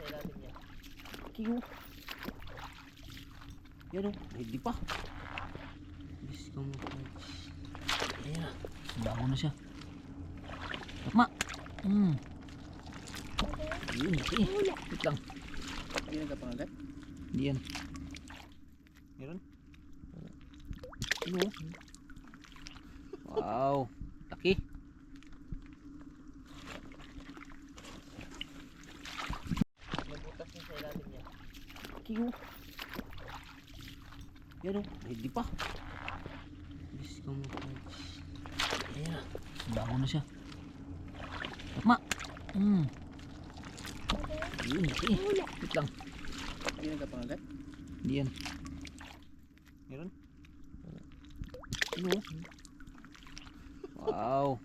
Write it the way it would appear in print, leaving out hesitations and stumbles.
ilalim niya. Kiyo. Yan o, hindi pa. Bilis ka mo. Ayan na, bango na siya. Tama. Yun, laki. Wait lang. Hindi nagkapangagat? Hindi yan. Meron? Ano? Wow, laki. May butas niya sa ilalim niya. Kiyo. Yan o, hindi pa. Bilis ka mo. Ayan na, bango na siya. Tama. Yun, laki. Wait lang. Hindi nagkapangagat? Hindi yan. Meron? Ano? Wow,